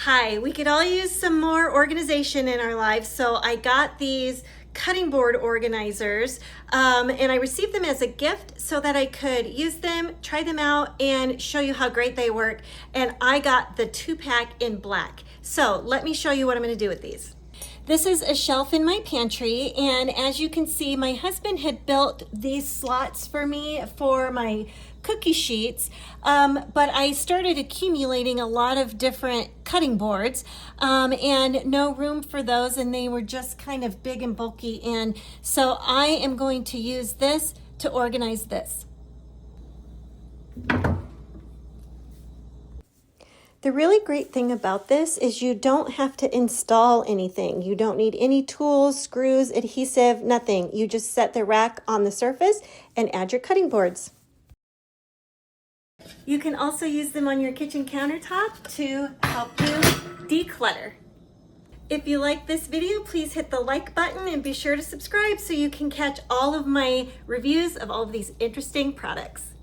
Hi, we could all use some more organization in our lives, so I got these cutting board organizers and I received them as a gift so that I could use them, try them out, and show you how great they work. And I got the 2-pack in black. So let me show you what I'm going to do with these. This is a shelf in my pantry, and as you can see, my husband had built these slots for me for my cookie sheets, but I started accumulating a lot of different cutting boards and no room for those, and they were just kind of big and bulky, and so I am going to use this to organize this. The really great thing about this is you don't have to install anything. You don't need any tools, screws, adhesive, nothing. You just set the rack on the surface and add your cutting boards. You can also use them on your kitchen countertop to help you declutter. If you like this video, please hit the like button and be sure to subscribe so you can catch all of my reviews of all of these interesting products.